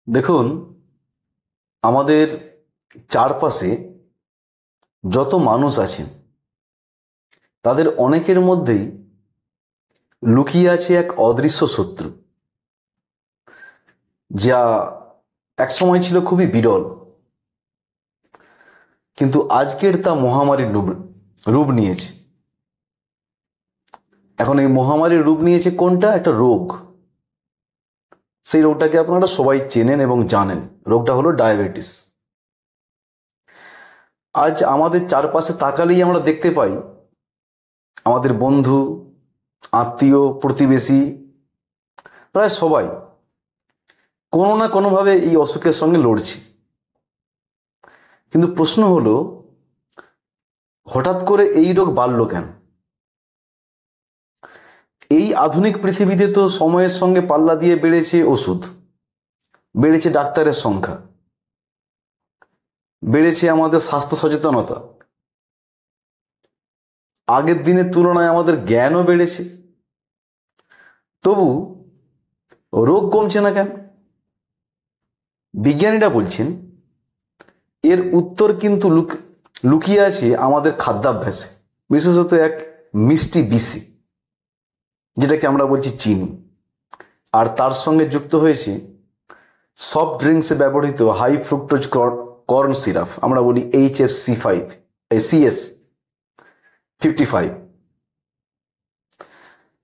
দেখুন, আমাদের চারপাশে যত মানুষ আছেন তাদের অনেকের মধ্যেই লুকিয়ে আছে এক অদৃশ্য শত্রু, যা একসময় ছিল খুবই বিরল, কিন্তু আজকের তা মহামারীর রূপ নিয়েছে। এখন এই মহামারীর রূপ নিয়েছে কোনটা? একটা রোগ। সেই রোগটাকে আপনারা সবাই চেনেন এবং জানেন। রোগটা হলো ডায়াবেটিস। আজ আমাদের চারপাশে তাকালেই আমরা দেখতে পাই আমাদের বন্ধু, আত্মীয়, প্রতিবেশী, প্রায় সবাই কোনো না কোনোভাবে এই অসুখের সঙ্গে লড়ছে। কিন্তু প্রশ্ন হলো, হঠাৎ করে এই রোগ বাড়ল কেন? এই আধুনিক পৃথিবীতে তো সময়ের সঙ্গে পাল্লা দিয়ে বেড়েছে ওষুধ, বেড়েছে ডাক্তারের সংখ্যা, বেড়েছে আমাদের স্বাস্থ্য সচেতনতা, আগের দিনের তুলনায় আমাদের জ্ঞানও বেড়েছে। তবু রোগ কমছে না কেন? বিজ্ঞানীরা বলছেন এর উত্তর কিন্তু লুকিয়ে আছে আমাদের খাদ্যাভ্যাসে, বিশেষত এক মিষ্টি বিষে, যেটাকে আমরা বলছি চিনি। আর তার সঙ্গে যুক্ত হয়েছে সফট ড্রিঙ্কসে ব্যবহৃত হাই ফ্রুক্টোজ কর্ন সিরাপ, আমরা বলি HFC55।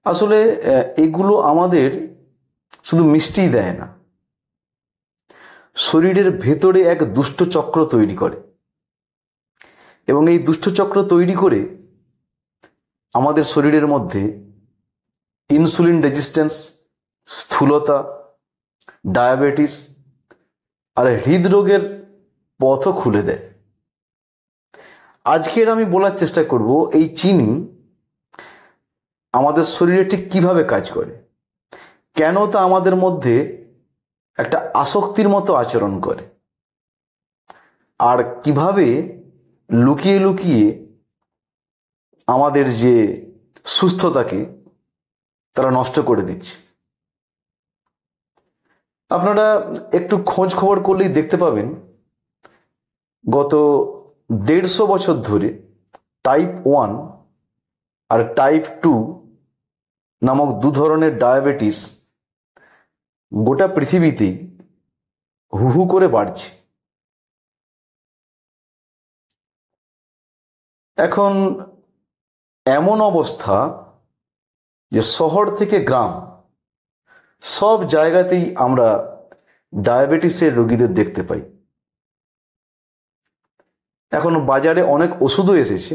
আসলে এগুলো আমাদের শুধু মিষ্টিই দেয় না, শরীরের ভেতরে এক দুষ্ট চক্র তৈরি করে, এবং এই দুষ্ট চক্র তৈরি করে আমাদের শরীরের মধ্যে ইনসুলিন রেজিস্ট্যান্স, স্থূলতা, ডায়াবেটিস আর হৃদরোগের পথও খুলে দেয়। আজকের আমি বলার চেষ্টা করব এই চিনি আমাদের শরীরে ঠিক কিভাবে কাজ করে, কেন তা আমাদের মধ্যে একটা আসক্তির মতো আচরণ করে, আর কিভাবে লুকিয়ে লুকিয়ে আমাদের যে সুস্থতাকে তারা নষ্ট করে দিচ্ছে। আপনারা একটু খোঁজ খবর করলেই দেখতে পাবেন গত 150 বছর ধরে টাইপ 1 আর টাইপ 2 নামক দু ধরনের ডায়াবেটিস গোটা পৃথিবীতেই হু হু করে বাড়ছে। এখন এমন অবস্থা যে শহর থেকে গ্রাম সব জায়গাতেই আমরা ডায়াবেটিসের রোগীদের দেখতে পাই। এখন বাজারে অনেক ওষুধও এসেছে,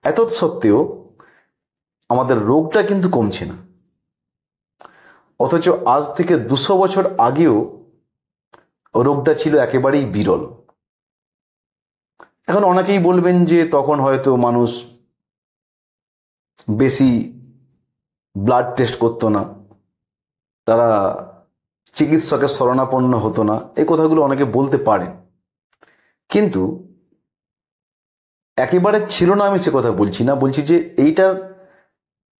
এত সত্ত্বেও আমাদের রোগটা কিন্তু কমছে না। অথচ আজ থেকে 200 বছর আগেও রোগটা ছিল একেবারেই বিরল। এখন অনেকেই বলবেন যে তখন হয়তো মানুষ বেশি ব্লাড টেস্ট করতো না, তারা চিকিৎসকের শরণাপন্ন হতো না, এই কথাগুলো অনেকে বলতে পারেন। কিন্তু একেবারে ছিল না আমি সে কথা বলছি না, বলছি যে এইটার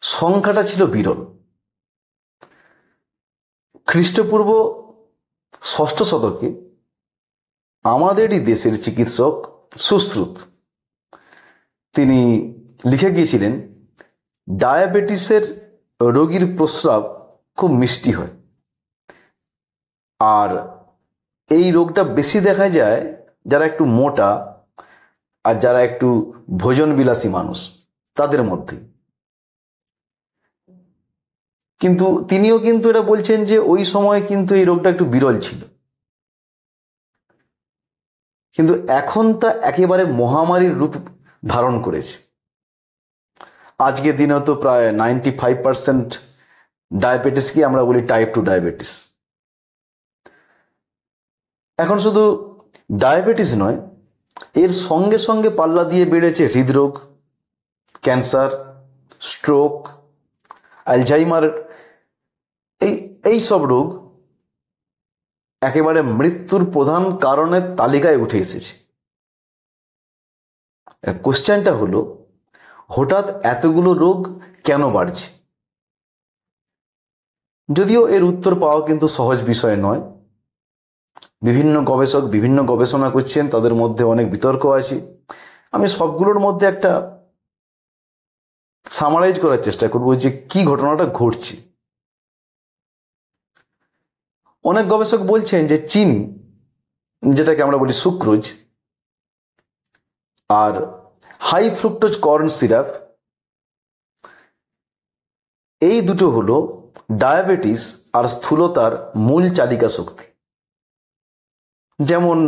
সংখ্যাটা ছিল বিরল। খ্রিস্টপূর্ব 6ষ্ঠ শতকে আমাদেরই দেশের চিকিৎসক সুশ্রুত তিনি লিখে গিয়েছিলেন, ডায়াবেটিসের রোগীর প্রস্রাব খুব মিষ্টি হয়, আর এই রোগটা বেশি দেখা যায় যারা একটু মোটা আর যারা একটু ভোজনবিলাসী মানুষ তাদের মধ্যে। কিন্তু তিনিও কিন্তু এটা বলছেন যে ওই সময় কিন্তু এই রোগটা একটু বিরল ছিল, কিন্তু এখন তা একেবারে মহামারীর রূপ ধারণ করেছে। আজকের দিনে তো প্রায় 95% ডায়াবেটিসকে আমরা বলি টাইপ 2 ডায়াবেটিস। এখন শুধু ডায়াবেটিস নয়, এর সঙ্গে সঙ্গে পাল্লা দিয়ে বেড়েছে হৃদরোগ, ক্যান্সার, স্ট্রোক, অ্যালঝাইমার। এই সব রোগ একেবারে মৃত্যুর প্রধান কারণের তালিকায় উঠে এসেছে। কোশ্চেনটা হলো, হঠাৎ এতগুলো রোগ কেন বাড়ছে? যদিও এর উত্তর পাওয়া কিন্তু সহজ বিষয় নয়। বিভিন্ন গবেষক বিভিন্ন গবেষণা করছেন, তাদের মধ্যে অনেক বিতর্ক আছে। আমি সবগুলোর মধ্যে একটা সামারাইজ করার চেষ্টা করব যে কি ঘটনাটা ঘটছে। অনেক গবেষক বলছেন যে চিনি, যেটাকে আমরা বলি সুক্রোজ, আর হাই ফ্রুক্টোজ কর্ন সিরাপ, এই দুটো হলো ডায়াবেটিস আর স্থূলতার মূল চালিকা শক্তি। যেমন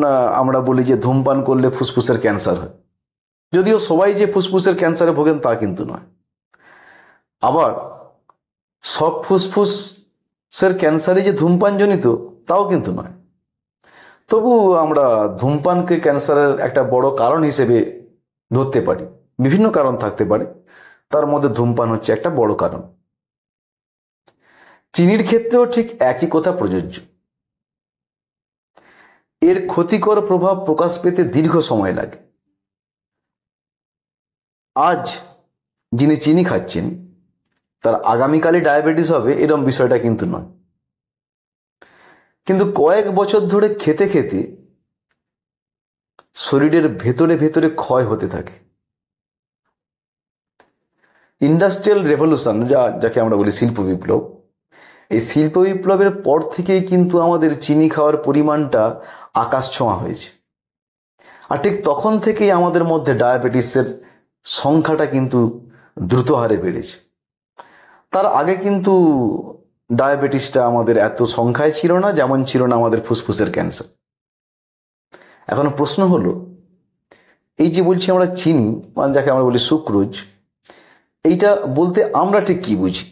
আমরা বলি যে ধূমপান করলে ফুসফুসের ক্যান্সার হয়, যদিও সবাই যে ফুসফুসের ক্যান্সারে ভোগেন তা কিন্তু নয়। আবার সব ফুসফুসের ক্যান্সারই যে ধূমপানজনিত তাও কিন্তু নয়। তবু আমরা ধূমপানকে ক্যান্সারের একটা বড় কারণ হিসেবে ধরতে পারি। বিভিন্ন কারণ থাকতে পারে, তার মধ্যে ধূমপান হচ্ছে একটা বড় কারণ। চিনির ক্ষেত্রেও ঠিক একই কথা প্রযোজ্য। এর ক্ষতিকর প্রভাব প্রকাশ পেতে দীর্ঘ সময় লাগে। আজ যিনি চিনি খাচ্ছেন তার আগামীকালে ডায়াবেটিস হবে এরকম বিষয়টা কিন্তু নয়, কিন্তু কয়েক বছর ধরে খেতে খেতে শরীরের ভেতরে ভেতরে ক্ষয় হতে থাকে। ইন্ডাস্ট্রিয়াল রেভলিউশন, যাকে আমরা বলি শিল্প বিপ্লব, এই শিল্প বিপ্লবের পর থেকেই কিন্তু আমাদের চিনি খাওয়ার পরিমাণটা আকাশ ছোঁয়া হয়েছে। আর ঠিক তখন থেকেই আমাদের মধ্যে ডায়াবেটিসের সংখ্যাটা কিন্তু দ্রুত হারে বেড়েছে। তার আগে কিন্তু ডায়াবেটিসটা আমাদের এত সংখ্যায় ছিল না, যেমন ছিল না আমাদের ফুসফুসের ক্যান্সার। এখন প্রশ্ন হলো, এই যে বলছি আমরা চিনি, মানে যাকে আমরা বলি সুক্রোজ, এইটা বলতে আমরা ঠিক কি বুঝি?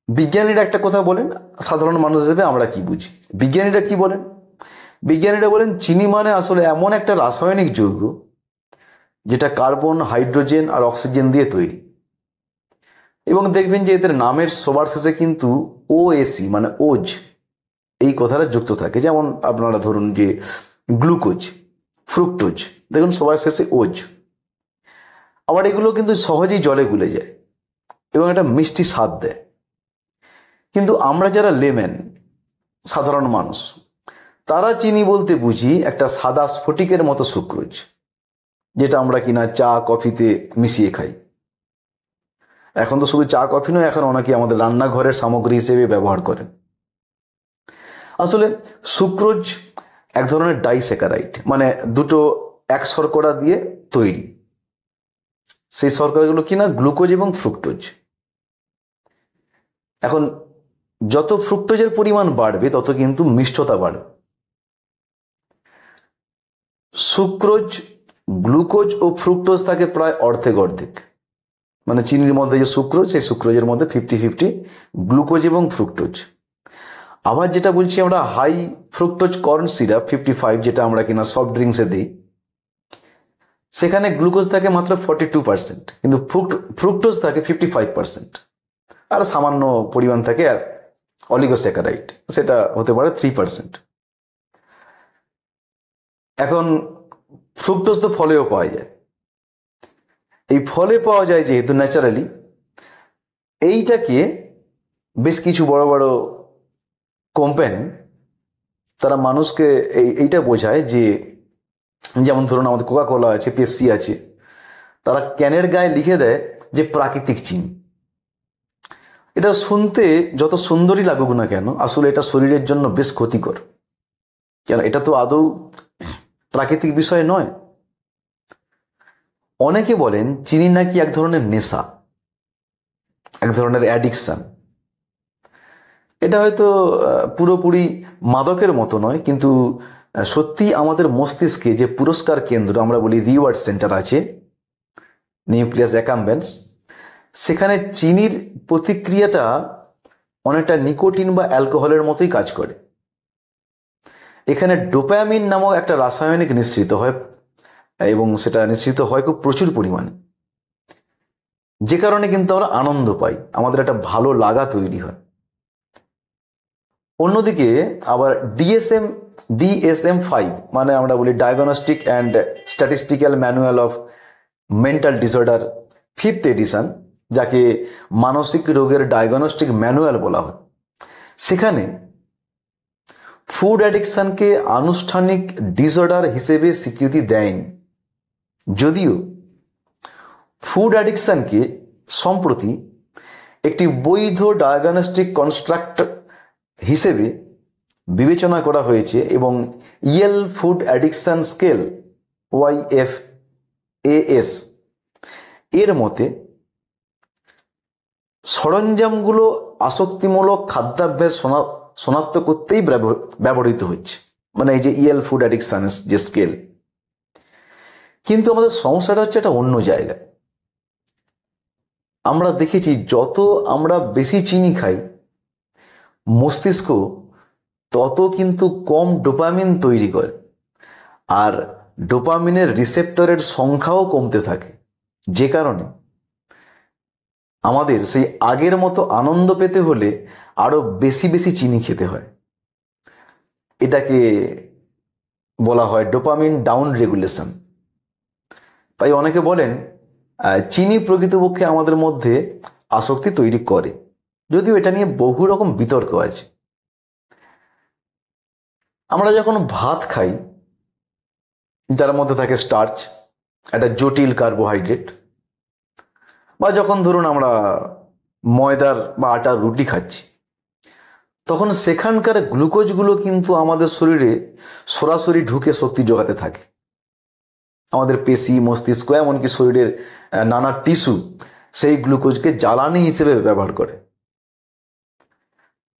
বিজ্ঞানীরা একটা কথা বলেন, সাধারণ মানুষ হিসেবে আমরা কি বুঝি? বিজ্ঞানীরা কি বলেন? বিজ্ঞানীরা বলেন চিনি মানে আসলে এমন একটা রাসায়নিক যৌগ যেটা কার্বন, হাইড্রোজেন আর অক্সিজেন দিয়ে তৈরি। এবং দেখবেন যে এদের নামের সবার শেষে কিন্তু ওএসি মানে ওজ এই কথাটা যুক্ত থাকে। যেমন আপনারা ধরুন যে গ্লুকোজ, ফ্রুক্টোজ, দেখুন সবার শেষে ওজ। আবার এগুলো কিন্তু সহজেই জলে গুলে যায় এবং একটা মিষ্টি স্বাদ দেয়। কিন্তু আমরা যারা লেম্যান, সাধারণ মানুষ, তারা চিনি বলতে বুঝি একটা সাদা স্ফটিকের মতো সুক্রোজ, যেটা আমরা কিনা চা কফিতে মিশিয়ে খাই। এখন তো শুধু চা কফি নয়, এখন অনেকে আমাদের রান্নাঘরের সামগ্রী হিসেবে ব্যবহার করেন। আসলে সুক্রোজ এক ধরনের ডাইস্যাকারাইড, মানে দুটো এক শর্করা দিয়ে তৈরি। সেই শর্করাগুলো কিনা গ্লুকোজ এবং ফ্রুক্টোজ। এখন যত ফ্রুক্টোজের পরিমাণ বাড়বে তত কিন্তু মিষ্টতা বাড়বে। সুক্রোজ, গ্লুকোজ ও ফ্রুক্টোজ থাকে প্রায় অর্ধেক অর্ধেক, মানে চিনির মধ্যে যে সুক্রোজ, সেই সুক্রোজের মধ্যে 50-50 গ্লুকোজ এবং ফ্রুক্টোজ। আবার যেটা বলছি আমরা হাই ফ্রুক্টোজ কর্ন সিরাপ 55, যেটা আমরা কিনা সফট ড্রিঙ্কসে দিই, সেখানে গ্লুকোজ থাকে মাত্র 42%, কিন্তু ফ্রুক্টোজ থাকে 55%, আর সামান্য পরিমাণ থাকে অলিগোস্যাকারাইড, সেটা হতে পারে 3%। এখন ফ্রুক্টোজ তো ফলেও পাওয়া যায়। এই ফলে পাওয়া যায় যেহেতু ন্যাচারালি, এইটাকে বেশ কিছু বড় বড় কোম্পানি তারা মানুষকে এইটা বোঝায় যে, যেমন ধরুন আমাদের কোকা-কোলা আছে, পেপসি আছে, তারা ক্যানের গায়ে লিখে দেয় যে প্রাকৃতিক চিনি। এটা শুনতে যত সুন্দরই লাগুক না কেন, আসলে এটা শরীরের জন্য বেশ ক্ষতিকর, কেন এটা তো আদৌ প্রাকৃতিক বিষয় নয়। অনেকে বলেন চিনি নাকি এক ধরনের নেশা, এক ধরনের অ্যাডিকশন। এটা হয়তো পুরোপুরি মাদকের মতো নয়, কিন্তু সত্যি আমাদের মস্তিষ্কে যে পুরস্কার কেন্দ্র আমরা বলি রিওয়ার্ড সেন্টার আছে, নিউক্লিয়াস অ্যাকাম্বেন্স, সেখানে চিনির প্রতিক্রিয়াটা অনেকটা নিকোটিন বা অ্যালকোহলের মতোই কাজ করে। এখানে ডোপামিন নামক একটা রাসায়নিক নিঃসৃত হয়, এবং সেটা নিঃসৃত হয় খুব প্রচুর পরিমাণে, যে কারণে কিন্তু আমরা আনন্দ পাই, আমাদের একটা ভালো লাগা তৈরি হয়। অন্যদিকে আবার DSM-5, মানে আমরা বলি diagnostic and statistical manual of mental disorder 5th edition, যাকে মানসিক রোগের ডায়াগনস্টিক ম্যানুয়াল বলা হয়, সেখানে ফুড অ্যাডিকশনকে আনুষ্ঠানিক ডিসঅর্ডার হিসেবে স্বীকৃতি দেয়নি। যদিও ফুড অ্যাডিকশনকে সম্প্রতি একটি বৈধ ডায়াগনস্টিক কনস্ট্রাক্ট হিসেবে বিবেচনা করা হয়েছে এবং Yale food addiction scale YFAS এর মতে সরঞ্জামগুলো আসক্তিমূলক খাদ্যাভ্যাস শনাক্ত করতেই ব্যবহৃত হচ্ছে, মানে এই যে ইয়েল ফুড অ্যাডিকশন যে স্কেল। কিন্তু আমাদের সমস্যাটা হচ্ছে এটা অন্য জায়গায়। আমরা দেখেছি যত আমরা বেশি চিনি খাই, মস্তিষ্ক তত কিন্তু কম ডোপামিন তৈরি করে, আর ডোপামিনের রিসেপ্টরের সংখ্যাও কমতে থাকে, যে কারণে আমাদের সেই আগের মতো আনন্দ পেতে হলে আরো বেশি বেশি চিনি খেতে হয়। এটাকে বলা হয় ডোপামিন ডাউন রেগুলেশন। তাই অনেকে বলেন চিনি প্রকৃতপক্ষে আমাদের মধ্যে আসক্তি তৈরি করে, যদিও এটা নিয়ে বহু রকম বিতর্ক আছে। আমরা যখন ভাত খাই, যার মধ্যে থাকে স্টার্চ, একটা জটিল কার্বোহাইড্রেট, বা যখন ধরুন আমরা ময়দার বা আটার রুটি খাচ্ছি, তখন সেখানকার গ্লুকোজগুলো কিন্তু আমাদের শরীরে সরাসরি ঢুকে শক্তি যোগাতে থাকে। আমাদের পেশি, মস্তিষ্ক, এমনকি শরীরের নানা টিস্যু সেই গ্লুকোজকে জ্বালানি হিসেবে ব্যবহার করে।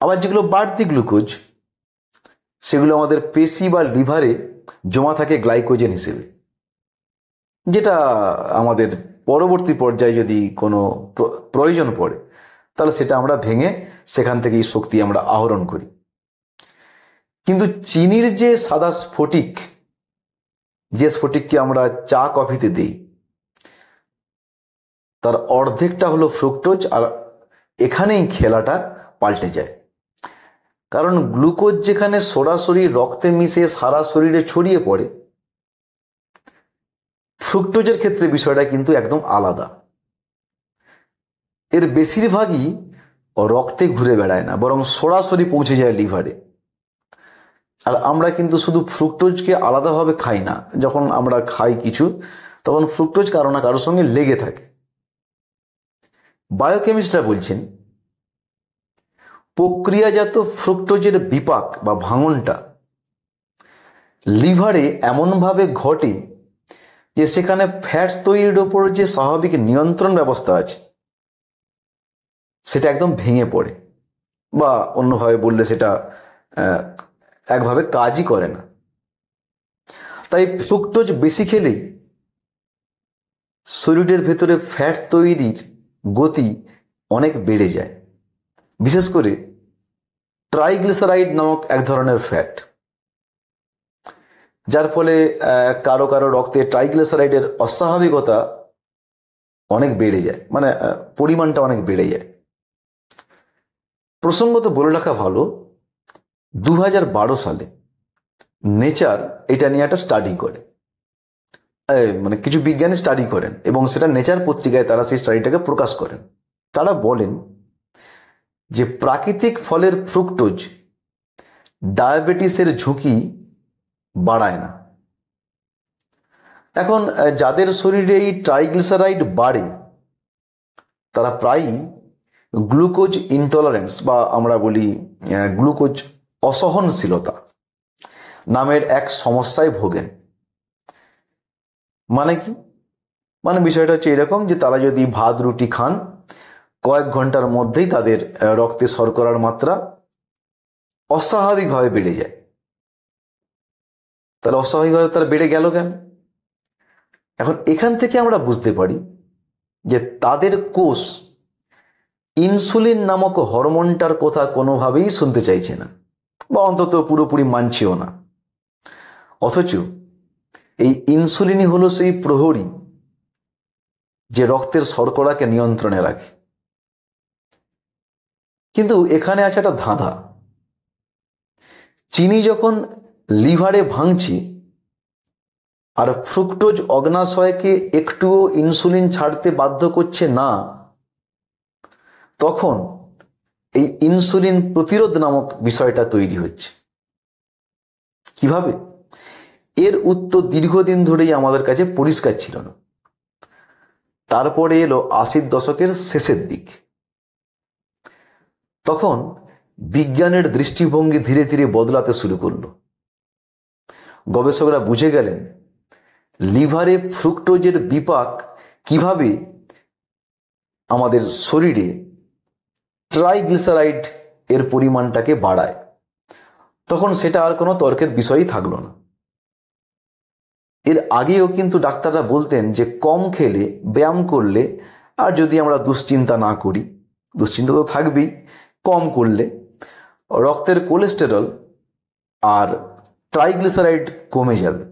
আবার যেগুলো বাড়তি গ্লুকোজ, সেগুলো আমাদের পেশি বা লিভারে জমা থাকে গ্লাইকোজেন হিসেবে, যেটা আমাদের পরবর্তী পর্যায়ে যদি কোনো প্রয়োজন পড়ে তাহলে সেটা আমরা ভেঙে সেখান থেকেই শক্তি আমরা আহরণ করি। কিন্তু চিনির যে সাদা স্ফটিক, যে স্ফটিককে আমরা চা কফিতে দিই, তার অর্ধেকটা হলো ফ্রুক্টোজ, আর এখানেই খেলাটা পাল্টে যায়। কারণ গ্লুকোজ যেখানে সরাসরি রক্তে মিশে সারা শরীরে ছড়িয়ে পড়ে, ফ্রুক্টোজের ক্ষেত্রে বিষয়টা কিন্তু একদম আলাদা। এর বেশিরভাগই রক্তে ঘুরে বেড়ায় না, বরং সরাসরি পৌঁছে যায় লিভারে। আর আমরা কিন্তু শুধু ফ্রুক্টোজকে আলাদাভাবে খাই না, যখন আমরা খাই কিছু তখন ফ্রুক্টোজ কারো না কারোর সঙ্গে লেগে থাকে। বায়োকেমিস্টরা বলছেন প্রক্রিয়াজাত ফ্রুক্টোজের বিপাক বা ভাঙনটা লিভারে এমনভাবে ঘটে যে সেখানে ফ্যাট তৈরির ওপর যে স্বাভাবিক নিয়ন্ত্রণ ব্যবস্থা আছে সেটা একদম ভেঙে পড়ে, বা অন্যভাবে বললে সেটা একভাবে কাজই করে না। তাই ফ্রুক্টোজ বেশি খেলেই শরীরের ভেতরে ফ্যাট তৈরির গতি অনেক বেড়ে যায়, বিশেষ করে ট্রাইগ্লিসারাইড নামক এক ধরনের ফ্যাট, যার ফলে কারো কারো রক্তে ট্রাইগ্লিসারাইডের অস্বাভাবিকতা অনেক বেড়ে যায়, মানে পরিমাণটা অনেক বেড়ে যায়। প্রসঙ্গত বলে রাখা ভালো, 2012 সালে নেচার এটা নিয়ে একটা স্টাডি করে, মানে কিছু বিজ্ঞানী স্টাডি করেন এবং সেটা নেচার পত্রিকায় তারা সেই স্টাডিটাকে প্রকাশ করেন। তারা বলেন যে প্রাকৃতিক ফলের ফ্রুক্টোজ ডায়াবেটিসের ঝুঁকি বাড়ায় না। এখন যাদের শরীরে এই ট্রাইগ্লিসারাইড বাড়ে তারা প্রায়ই গ্লুকোজ ইনটলারেন্স বা আমরা বলি গ্লুকোজ অসহনশীলতা নামের এক সমস্যায় ভোগেন। মানে কি? মানে বিষয়টা হচ্ছে এরকম যে তারা যদি ভাত রুটি খান, কয়েক ঘন্টার মধ্যেই তাদের রক্তে শর্করার মাত্রা অস্বাভাবিকভাবে বেড়ে যায়। তাহলে অস্বাভাবিকভাবে তারা বেড়ে গেল কেন? এখন এখান থেকে আমরা বুঝতে পারি যে তাদের কোষ ইনসুলিন নামক হরমোনটার কথা কোনোভাবেই শুনতে চাইছে না, বা অন্তত পুরোপুরি মানছেও না। অথচ এই ইনসুলিনই হলো সেই প্রহরী যে রক্তের শর্করাকে নিয়ন্ত্রণে রাখে। কিন্তু এখানে আছে একটা ধাঁধা। চিনি যখন লিভারে ভাঙছে আর ফ্রুক্টোজ অগ্নাশয়কে একটুও ইনসুলিন ছাড়তে বাধ্য করছে না, তখন এই ইনসুলিন প্রতিরোধ নামক বিষয়টা তৈরি হচ্ছে। কিভাবে? এর উত্তর দীর্ঘদিন ধরেই আমাদের কাছে পরিষ্কার ছিল না। তারপরে এলো 80-র দশকের শেষের দিক। তখন বিজ্ঞানের দৃষ্টিভঙ্গি ধীরে ধীরে বদলাতে শুরু করলো। গবেষকরা বুঝে গেলেন লিভারে ফ্রুক্টোজের বিপাক কিভাবে আমাদের শরীরে ট্রাইগ্লিসারাইড এর পরিমাণটাকে বাড়ায়। তখন সেটা আর কোনো তর্কের বিষয়ই থাকলো না। এর আগেও কিন্তু ডাক্তাররা বলতেন যে কম খেলে, ব্যায়াম করলে, আর যদি আমরা দুশ্চিন্তা না করি, দুশ্চিন্তা তো থাকবেই, কম করলে রক্তের কোলেস্টেরল আর ট্রাইগ্লিসারাইড কমে যাবে।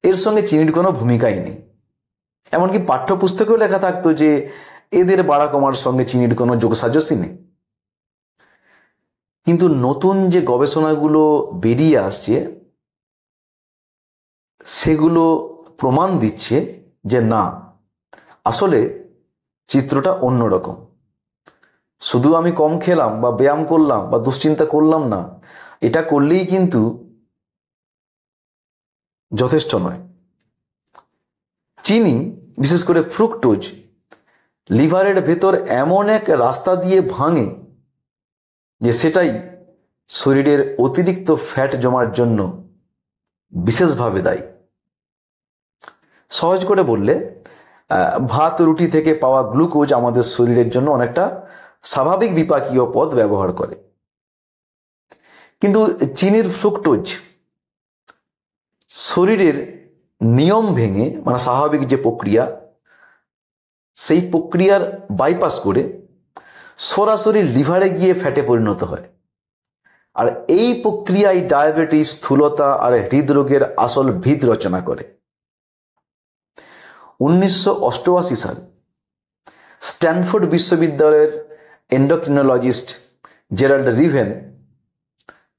এর সঙ্গে চিনির কোনো ভূমিকাই নেই। এমনকি পাঠ্যপুস্তকেও লেখা থাকতো যে এদের বাড়া কমার সঙ্গে চিনির কোনো যোগসাজশই নেই। কিন্তু নতুন যে গবেষণাগুলো বেরিয়ে আসছে সেগুলো প্রমাণ দিচ্ছে যে না, আসলে চিত্রটা অন্যরকম। শুধু আমি কম খেলাম বা ব্যায়াম করলাম বা দুশ্চিন্তা করলাম না, এটা করলেই কিন্তু যথেষ্ট নয়। চিনি, বিশেষ করে ফ্রুক্টোজ, লিভারের ভেতর এমন এক রাস্তা দিয়ে ভাঙে যে সেটাই শরীরের অতিরিক্ত ফ্যাট জমার জন্য বিশেষভাবে দায়ী। সহজ করে বললে ভাত রুটি থেকে পাওয়া গ্লুকোজ আমাদের শরীরের জন্য অনেকটা স্বাভাবিক বিপাকীয় পদ ব্যবহার করে। কিন্তু চিনির ফ্রুক্টোজ শরীরের নিয়ম ভেঙে, মানে স্বাভাবিক যে প্রক্রিয়া, সেই প্রক্রিয়ার বাইপাস করে সরাসরি লিভারে গিয়ে ফ্যাটে পরিণত হয়। আর এই প্রক্রিয়ায় ডায়াবেটিস, স্থূলতা আর হৃদরোগের আসল ভিত রচনা করে। 1988 সালে স্ট্যানফোর্ড বিশ্ববিদ্যালয়ের এন্ডোক্রিনোলজিস্ট জেরাল্ড রিভেন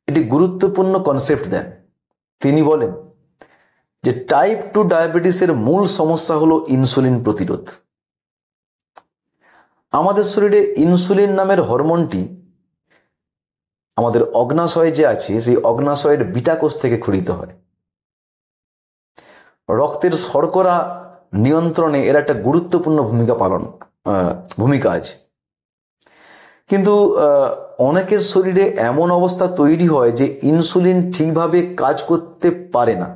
এটি গুরুত্বপূর্ণ কনসেপ্ট দেন। তিনি বলেন যে টাইপ 2 ডায়াবেটিসের মূল সমস্যা হলো ইনসুলিন প্রতিরোধ। আমাদের শরীরে ইনসুলিন নামের হরমোনটি আমাদের অগ্নাশয় যে আছে সেই অগ্নাশয়ের বিটা কোষ থেকে ক্ষরিত হয়। রক্তের শর্করা নিয়ন্ত্রণে এর একটা গুরুত্বপূর্ণ ভূমিকা আছে। কিন্তু অনেকের শরীরে এমন অবস্থা তৈরি হয় যে ইনসুলিন ঠিকভাবে কাজ করতে পারে না।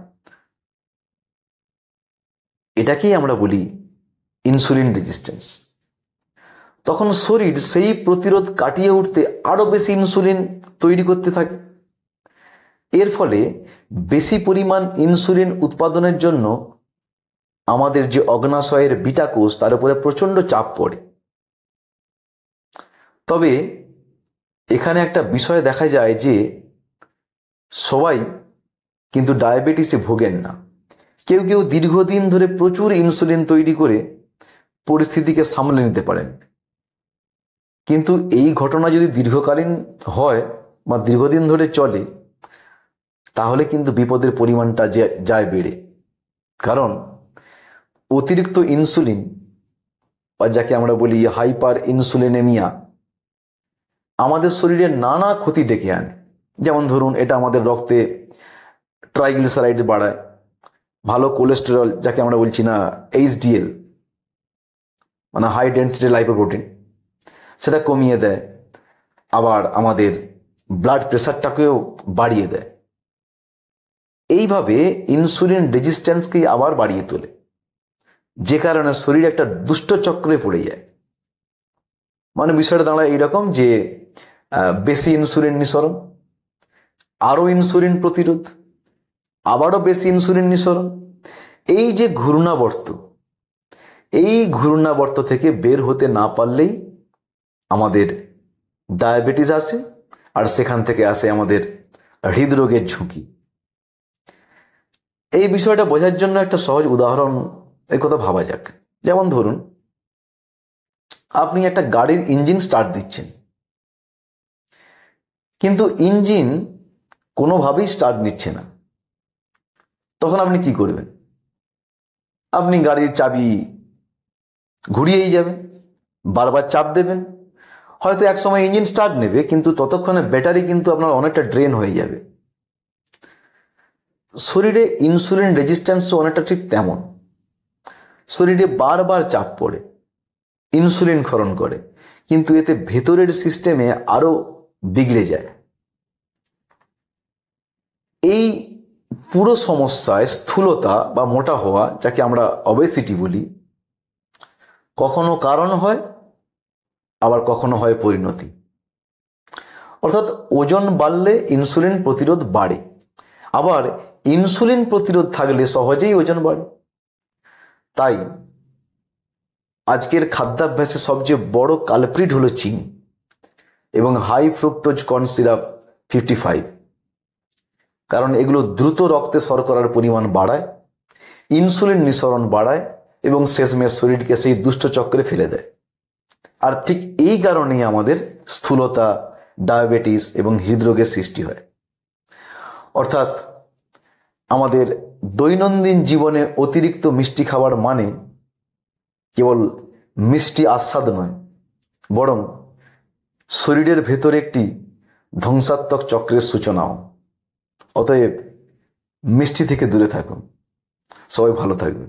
এটাকেই আমরা বলি ইনসুলিন রেজিস্ট্যান্স। তখন শরীর সেই প্রতিরোধ কাটিয়ে উঠতে আরো বেশি ইনসুলিন তৈরি করতে থাকে। এর ফলে বেশি পরিমাণ ইনসুলিন উৎপাদনের জন্য আমাদের যে অগ্নাশয়ের বিটা কোষ তার উপরে প্রচণ্ড চাপ পড়ে। তবে এখানে একটা বিষয় দেখা যায় যে সবাই কিন্তু ডায়াবেটিসে ভোগেন না। কেউ কেউ দীর্ঘদিন ধরে প্রচুর ইনসুলিন তৈরি করে পরিস্থিতিকে সামলে নিতে পারেন। কিন্তু এই ঘটনা যদি দীর্ঘকালীন হয় বা দীর্ঘদিন ধরে চলে, তাহলে কিন্তু বিপদের পরিমাণটা যায় বেড়ে। কারণ অতিরিক্ত ইনসুলিন বা যাকে আমরা বলি হাইপার ইনসুলিনেমিয়া আমাদের শরীরে নানা ক্ষতি ডেকে আনে। যেমন ধরুন, এটা আমাদের রক্তে ট্রাইগ্লিসারাইড বাড়ায়, ভালো কোলেস্টেরল যাকে আমরা বলছি না এইচডিএল, মানে হাই ডেন্সিটি লাইপোপ্রোটিন, সেটা কমিয়ে দেয়। আবার আমাদের ব্লাড প্রেশারটাকেও বাড়িয়ে দেয়। এইভাবে ইনসুলিন রেজিস্ট্যান্সকে আবার বাড়িয়ে তোলে, যে কারণে শরীর একটা দুষ্ট চক্রে পড়ে যায়। মানে বিষয়টা দাঁড়ায় এইরকম যে বেশি ইনসুলিন নিঃসরণ, আরো ইনসুলিন প্রতিরোধ, আবারও বেশি ইনসুলিন নিঃসরণ। এই যে ঘূর্ণাবর্ত, এই ঘূর্ণাবর্ত থেকে বের হতে না পারলেই আমাদের ডায়াবেটিস আসে, আর সেখান থেকে আসে আমাদের হৃদরোগের ঝুঁকি। এই বিষয়টা বোঝার জন্য একটা সহজ উদাহরণ এর কথা ভাবা যাক। যেমন ধরুন, আপনি একটা গাড়ির ইঞ্জিন স্টার্ট দিচ্ছেন, কিন্তু ইঞ্জিন কোনোভাবেই স্টার্ট নিচ্ছে না। তখন আপনি কি করবেন? আপনি গাড়ির চাবি ঘুরিয়েই যাবেন, বারবার চাপ দেবেন, হয়তো এক সময় ইঞ্জিন স্টার্ট নেবে, কিন্তু ততক্ষণে ব্যাটারি কিন্তু আপনার অনেকটা ড্রেন হয়ে যাবে। শরীরে ইনসুলিন রেজিস্ট্যান্সও অনেকটা ঠিক তেমন। শরীরে বারবার চাপ পড়ে, ইনসুলিন ক্ষরণ করে, কিন্তু এতে ভেতরের সিস্টেমে আরো বিগড়ে যায়। এই পুরো সমস্যায় স্থূলতা বা মোটা হওয়া, যাকে আমরা অবেসিটি বলি, কখনো কারণ হয়, আবার কখনো হয় পরিণতি। অর্থাৎ ওজন বাড়লে ইনসুলিন প্রতিরোধ বাড়ে, আবার ইনসুলিন প্রতিরোধ থাকলে সহজেই ওজন বাড়ে। তাই আজকের খাদ্যাভ্যাসে সবচেয়ে বড় কালপ্রিট হলো চিনি এবং হাই ফ্রুক্টোজ কর্ন সিরাপ 55, কারণ এগুলো দ্রুত রক্তে শর্করার পরিমাণ বাড়ায়, ইনসুলিন নিঃসরণ বাড়ায় এবং শেষমেশ শরীরকে সেই দুষ্ট চক্রে ফেলে দেয়। আর ঠিক এই কারণেই আমাদের স্থূলতা, ডায়াবেটিস এবং হৃদরোগের সৃষ্টি হয়। অর্থাৎ আমাদের দৈনন্দিন জীবনে অতিরিক্ত মিষ্টি খাবার মানে কেবল মিষ্টি আস্বাদ নয়, বরং শরীরের ভেতরে একটি ধ্বংসাত্মক চক্রের সূচনাও। অতএব মিষ্টি থেকে দূরে থাকুন। সবাই ভালো থাকবে।